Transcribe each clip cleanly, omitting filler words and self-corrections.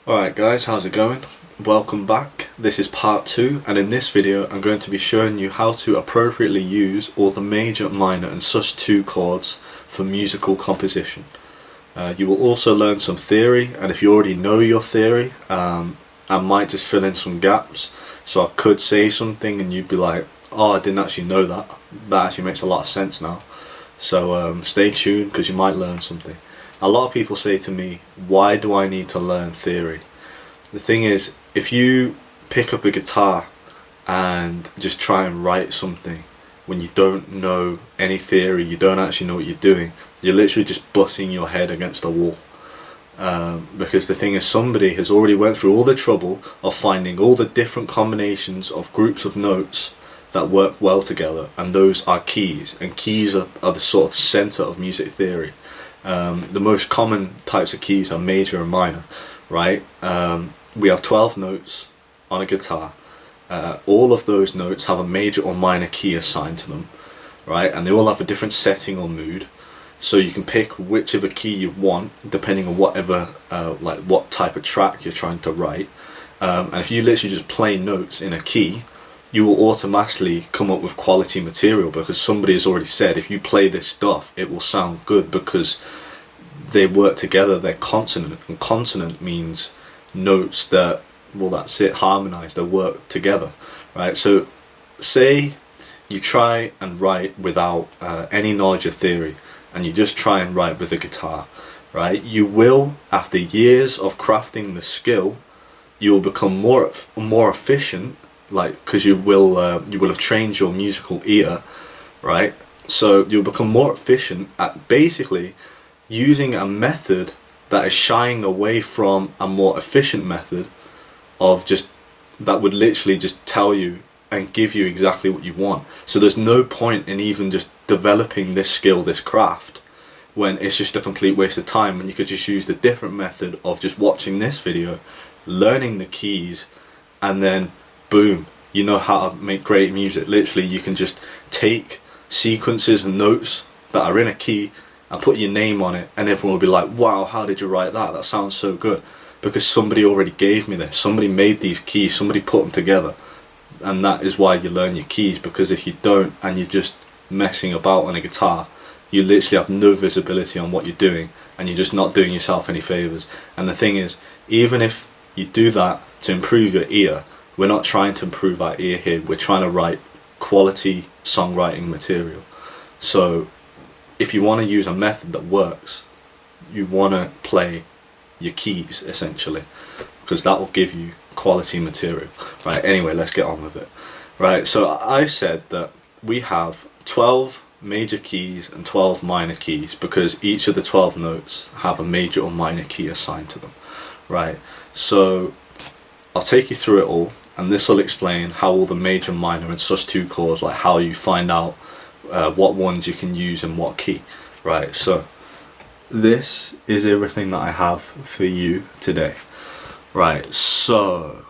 Alright guys, how's it going? Welcome back. This is part 2, and in this video I'm going to be showing you how to appropriately use all the major, minor and sus2 chords for musical composition. You will also learn some theory, and if you already know your theory, I might just fill in some gaps. So I could say something and you'd be like, oh, I didn't actually know that. That actually makes a lot of sense now. So stay tuned because you might learn something. A lot of people say to me, why do I need to learn theory? The thing is, if you pick up a guitar and just try and write something when you don't know any theory, you don't actually know what you're doing, you're literally just butting your head against a wall. Because the thing is, somebody has already went through all the trouble of finding all the different combinations of groups of notes that work well together, and those are keys, and keys are the sort of center of music theory. The most common types of keys are major and minor, right? We have 12 notes on a guitar. All of those notes have a major or minor key assigned to them, right? And they all have a different setting or mood. So you can pick whichever key you want depending on whatever, like what type of track you're trying to write. And if you literally just play notes in a key, you will automatically come up with quality material, because somebody has already said if you play this stuff it will sound good because they work together, they're consonant, and consonant means notes that, well, that's it, harmonize, they work together, right? So say you try and write without any knowledge of theory, and you just try and write with a guitar, right? You will, after years of crafting the skill, you will become more efficient, like, because you will have trained your musical ear, right? So you'll become more efficient at basically using a method that is shying away from a more efficient method of just, that would literally just tell you and give you exactly what you want. So there's no point in even just developing this skill, this craft, when it's just a complete waste of time, when you could just use the different method of just watching this video, learning the keys, and then boom, you know how to make great music. Literally, you can just take sequences and notes that are in a key and put your name on it, and everyone will be like, wow, how did you write that? That sounds so good. Because somebody already gave me this, somebody made these keys, somebody put them together. And that is why you learn your keys, because if you don't and you're just messing about on a guitar, you literally have no visibility on what you're doing, and you're just not doing yourself any favors. And the thing is, even if you do that to improve your ear, we're not trying to improve our ear here, we're trying to write quality songwriting material. So if you want to use a method that works, you want to play your keys essentially, because that will give you quality material, right? Anyway, let's get on with it. Right, so I said that we have 12 major keys and 12 minor keys because each of the 12 notes have a major or minor key assigned to them, right? So I'll take you through it all, and this will explain how all the major, minor and sus2 chords, like how you find out what ones you can use in what key, right? So this is everything that I have for you today, right? So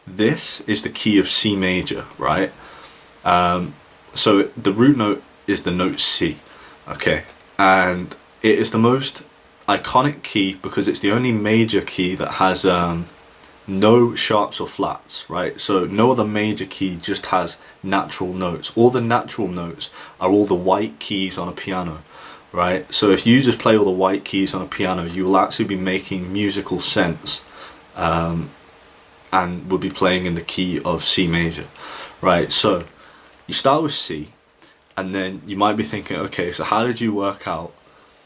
this is the key of C major, right? So the root note is the note C, okay? And it is the most iconic key because it's the only major key that has no sharps or flats, right? So no other major key just has natural notes. All the natural notes are all the white keys on a piano, right? So if you just play all the white keys on a piano, you will actually be making musical sense, and will be playing in the key of C major, right? So you start with C, and then you might be thinking, okay, so how did you work out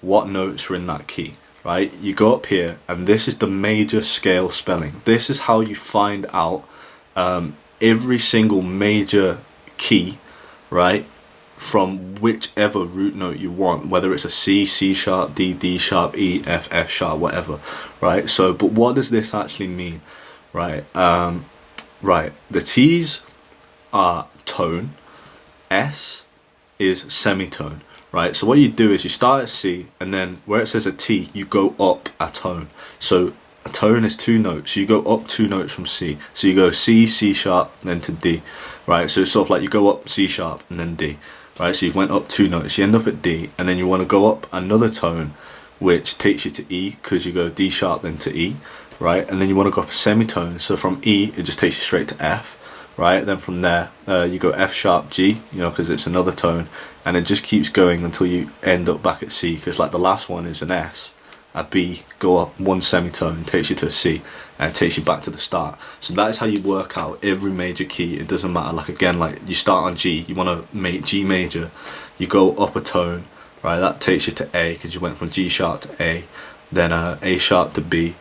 what notes are in that key? Right, you go up here, and this is the major scale spelling. This is how you find out every single major key, right, from whichever root note you want, whether it's a C, C sharp, D, D sharp, E, F, F sharp, whatever, right? So, but what does this actually mean, right? Right, the T's are tone, S is semitone. Right, so what you do is you start at C, and then where it says a T, you go up a tone. So a tone is 2 notes, so you go up 2 notes from C. So you go C, C sharp, then to D. Right, so it's sort of like you go up C sharp and then D. Right, so you went up 2 notes, you end up at D, and then you want to go up another tone, which takes you to E, because you go D sharp then to E. right? And then you want to go up a semitone. So from E, it just takes you straight to F, right? Then from there, you go F sharp G, you know, because it's another tone, and it just keeps going until you end up back at C, because like the last one is an S. A B, go up one semitone, takes you to a C, and it takes you back to the start. So that is how you work out every major key. It doesn't matter, like again, like you start on G, you want to make G major, you go up a tone, right? That takes you to A, because you went from G sharp to A, then A sharp to B,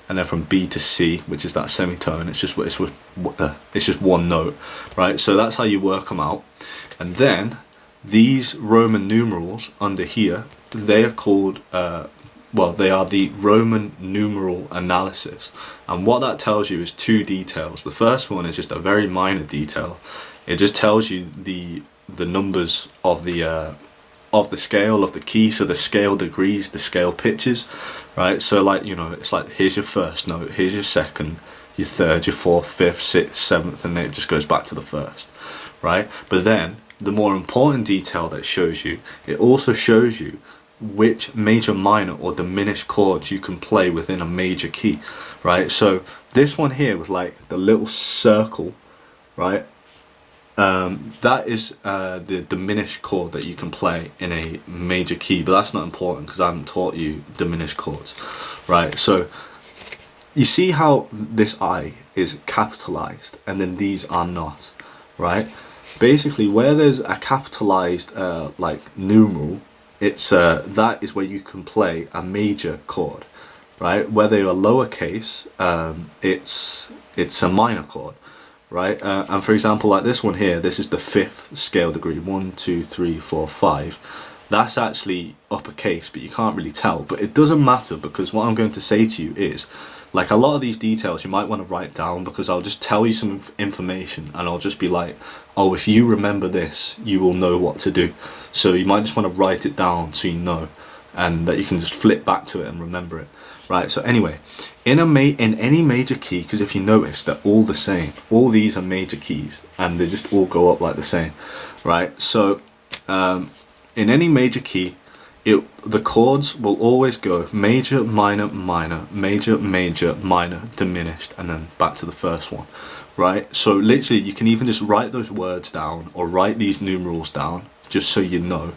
and then from B to C, which is that semitone. It's just one note, right? So that's how you work them out. And then these Roman numerals under here, they are called well, they are the Roman numeral analysis, and what that tells you is two details. The first one is just a very minor detail. It just tells you the numbers of the scale of the key, so the scale degrees, the scale pitches, right? So like, you know, it's like here's your first note, here's your second, your third, your fourth, fifth, sixth, seventh, and then it just goes back to the first, right? But then the more important detail that it shows you, it also shows you which major, minor or diminished chords you can play within a major key, right? So this one here with like the little circle, right, that is the diminished chord that you can play in a major key, but that's not important because I haven't taught you diminished chords, right? So you see how this I is capitalized and then these are not, right? Basically where there's a capitalized like numeral, it's that is where you can play a major chord, right? Where they are lowercase, it's a minor chord, right? And for example, like this one here, this is the fifth scale degree, 1, 2, 3, 4, 5. That's actually uppercase, but you can't really tell. But it doesn't matter, because what I'm going to say to you is, like, a lot of these details you might want to write down, because I'll just tell you some information and I'll just be like, oh, if you remember this, you will know what to do. So you might just want to write it down so you know, and that you can just flip back to it and remember it, right? So anyway, in any major key, because if you notice, they're all the same. All these are major keys and they just all go up like the same, right? So in any major key, the chords will always go major, minor, minor, major, major, minor, diminished, and then back to the first one, right? So literally you can even just write those words down or write these numerals down just so you know,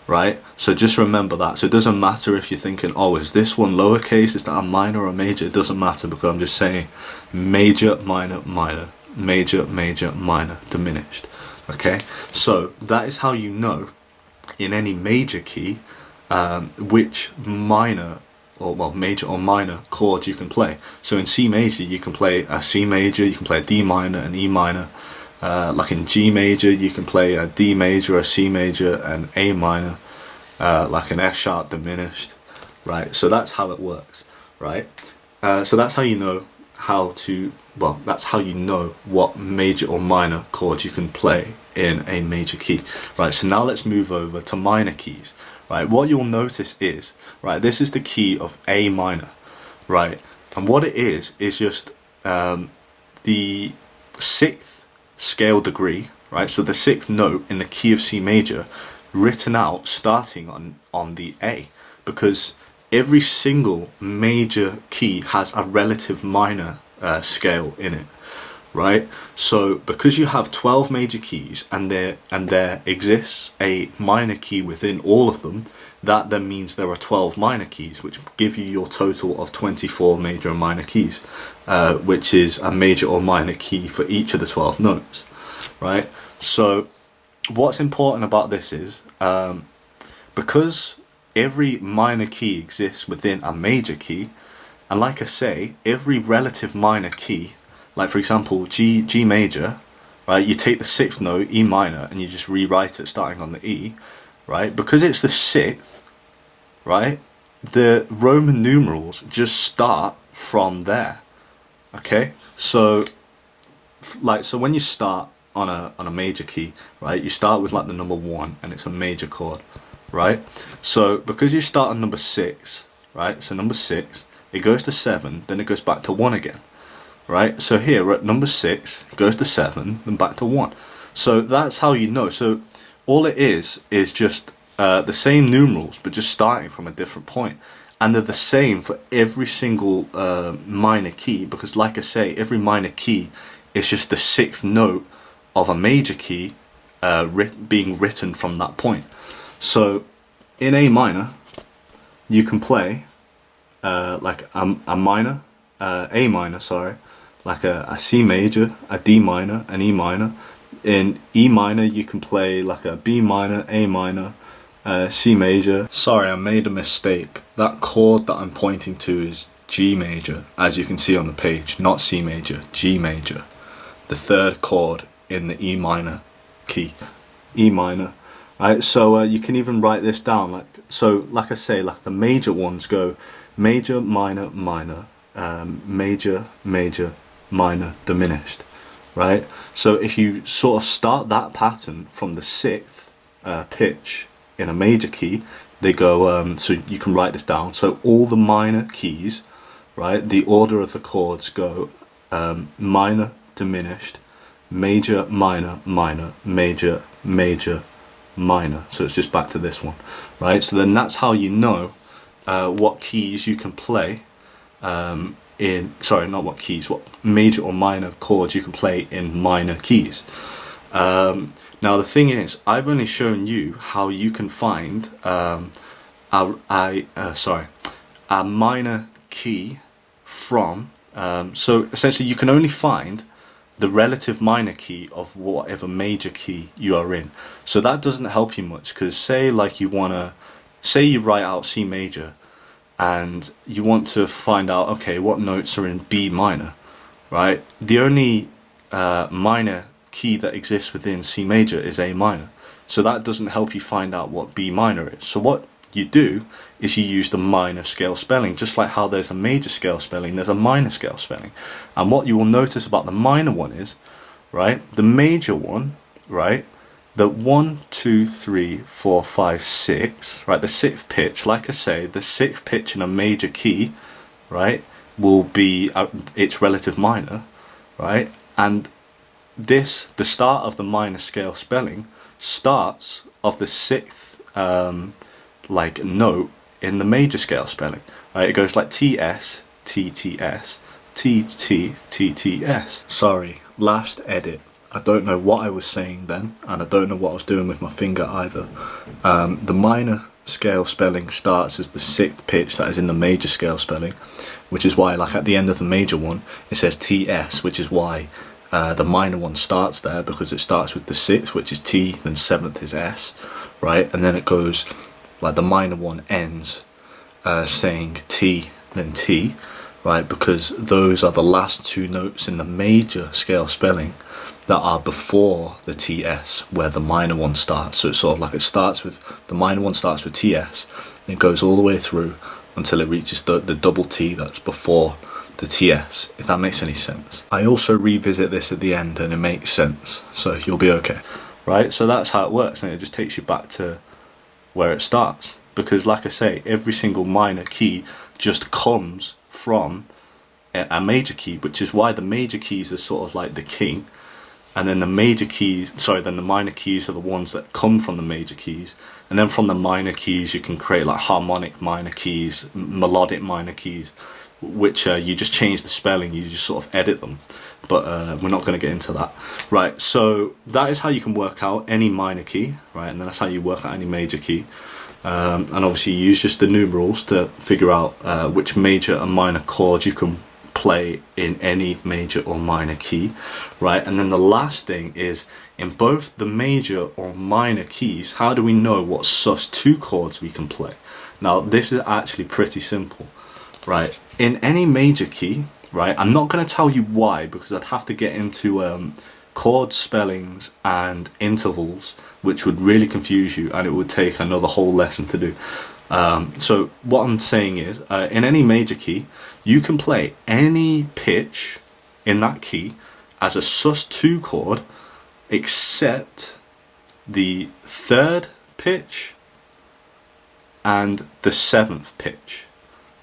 right? So just remember that. So it doesn't matter if you're thinking, oh, is this one lowercase, is that a minor or a major? It doesn't matter, because I'm just saying major, minor, minor, major, major, minor, diminished. Okay, so that is how you know in any major key which minor or, well, major or minor chords you can play. So in C major you can play a C major, you can play a D minor, an E minor. Like in G major you can play a D major, a C major, and A minor, like an F sharp diminished, right? So that's how it works, right? So that's how you know how to, well, that's how you know what major or minor chords you can play in a major key, right? So now let's move over to minor keys, right? What you'll notice is, right, this is the key of A minor, right? And what it is just the sixth scale degree, right? So the sixth note in the key of C major written out starting on the A, because every single major key has a relative minor scale in it, right? So because you have 12 major keys and there exists a minor key within all of them, that then means there are 12 minor keys, which give you your total of 24 major and minor keys, which is a major or minor key for each of the 12 notes, right? So what's important about this is, because every minor key exists within a major key, and like I say, every relative minor key, like for example G major, right, you take the sixth note, E minor, and you just rewrite it starting on the E, right? Because it's the sixth, right, the Roman numerals just start from there, okay? So like, so when you start on a major key, right, you start with like the number 1 and it's a major chord, right? So because you start on number 6, right, so number 6, it goes to 7, then it goes back to 1 again, right? So here we're at number 6, it goes to 7, then back to 1. So that's how you know. So all it is just the same numerals, but just starting from a different point. and they're the same for every single minor key, because like I say, every minor key is just the 6th note of a major key being written from that point. So in A minor you can play like a minor, A minor, sorry, like a C major, a D minor, an E minor. In E minor you can play like a B minor, A minor, C major. Sorry, I made a mistake. That chord that I'm pointing to is G major, as you can see on the page, not C major, G major. The 3rd chord in the E minor key. E minor. Right, so you can even write this down, like I say, like the major ones go major, minor, minor, major, major, minor, diminished, right? So if you sort of start that pattern from the 6th pitch in a major key, they go, so you can write this down, so all the minor keys, right, the order of the chords go minor, diminished, major, minor, minor, major, major, minor. So it's just back to this one, right? So then that's how you know what keys you can play in, sorry, not what keys, what major or minor chords you can play in minor keys. Now the thing is, I've only shown you how you can find a minor key from, so essentially you can only find the relative minor key of whatever major key you are in. So that doesn't help you much, because say like you write out C major and you want to find out, okay, what notes are in B minor, right? The only minor key that exists within C major is A minor. So that doesn't help you find out what B minor is. So what you do is you use the minor scale spelling. Just like how there's a major scale spelling, there's a minor scale spelling. And what you will notice about the minor one is, right, the major one, right, the 1, 2, 3, 4, 5, 6, right, the 6th pitch, like I say, the 6th pitch in a major key, right, will be its relative minor, right, and this, the start of the minor scale spelling starts of the 6th like note in the major scale spelling, right? It goes like TS, TTS, TT, TTS. Sorry, last edit. I don't know what I was saying then, and I don't know what I was doing with my finger either. The minor scale spelling starts as the 6th pitch that is in the major scale spelling, which is why, like at the end of the major one, it says TS, which is why the minor one starts there, because it starts with the 6th, which is T, then 7th is S, right? And then it goes, like the minor one ends saying T, then T, right? Because those are the last 2 notes in the major scale spelling that are before the TS, where the minor one starts. So it's sort of like it starts with, the minor one starts with TS, and it goes all the way through until it reaches the double T that's before the TS, if that makes any sense. I also revisit this at the end and it makes sense, so you'll be okay, right? So that's how it works, and it just takes you back to where it starts, because like I say, every single minor key just comes from a major key, which is why the major keys are sort of like the king, and then the major keys, sorry, then the minor keys are the ones that come from the major keys, and then from the minor keys you can create like harmonic minor keys, melodic minor keys, which you just change the spelling, you just sort of edit them, but we're not going to get into that. Right, so that is how you can work out any minor key, right, and then that's how you work out any major key, and obviously you use just the numerals to figure out which major and minor chords you can play in any major or minor key, right? And then the last thing is, in both the major or minor keys, how do we know what Sus2 chords we can play? Now this is actually pretty simple, right? In any major key, right, I'm not going to tell you why, because I'd have to get into chord spellings and intervals, which would really confuse you, and it would take another whole lesson to do. So what I'm saying is, in any major key, you can play any pitch in that key as a Sus2 chord, except the 3rd pitch and the 7th pitch,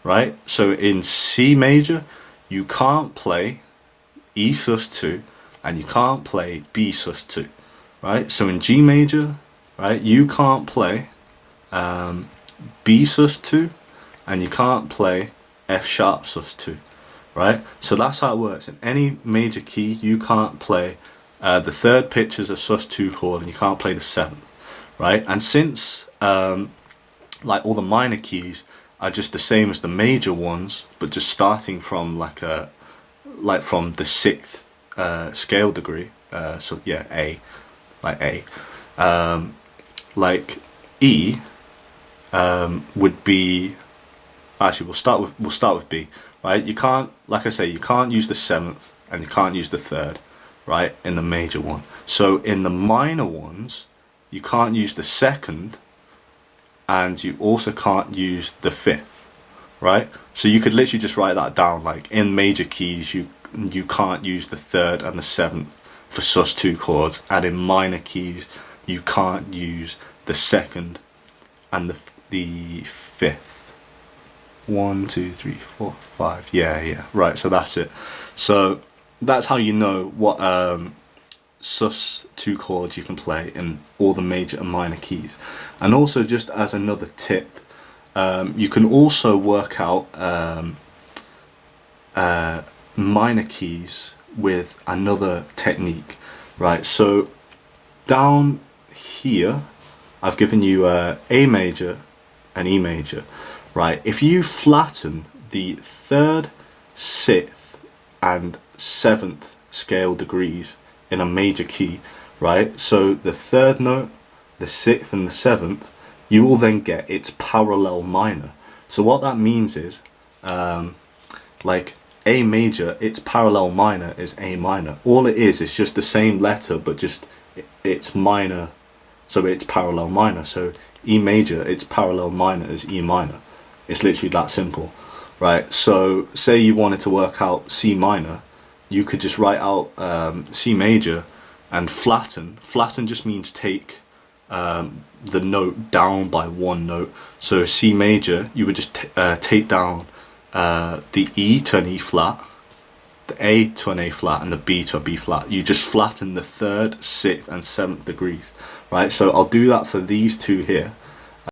right? So in C major, you can't play E sus2 and you can't play B sus2, right? So in G major, right, you can't play B sus2 and you can't play F sharp sus2, right? So that's how it works. In any major key, you can't play the third pitch is a sus2 chord, and you can't play the seventh, right? And since like all the minor keys are just the same as the major ones, but just starting from from the sixth scale degree, so yeah, A, like A, like E would be, actually we'll start with B, right? You can't, like I say, you can't use the seventh and you can't use the third, right, in the major one. So in the minor ones, you can't use the second, and you also can't use the fifth, right? So you could literally just write that down, like in major keys you can't use the third and the seventh for sus2 chords, and in minor keys you can't use the second and the fifth. 1, 2, 3, 4, 5. Yeah, right. So that's it. So that's how you know what sus2 chords you can play in all the major and minor keys. And also, just as another tip, you can also work out minor keys with another technique, right? So down here I've given you A major and E major, right? If you flatten the third, sixth and seventh scale degrees in a major key, right, so the third note, the sixth and the seventh, you will then get its parallel minor. So what that means is like A major, its parallel minor is A minor. All it is just the same letter, but just it's minor, so it's parallel minor. So E major, its parallel minor is E minor. It's literally that simple, right? So say you wanted to work out C minor, you could just write out C major and flatten. Flatten just means take the note down by one note. So C major, you would just take down the E to an E flat, the A to an A flat, and the B to a B flat. You just flatten the third, sixth and seventh degrees, right? So I'll do that for these two here.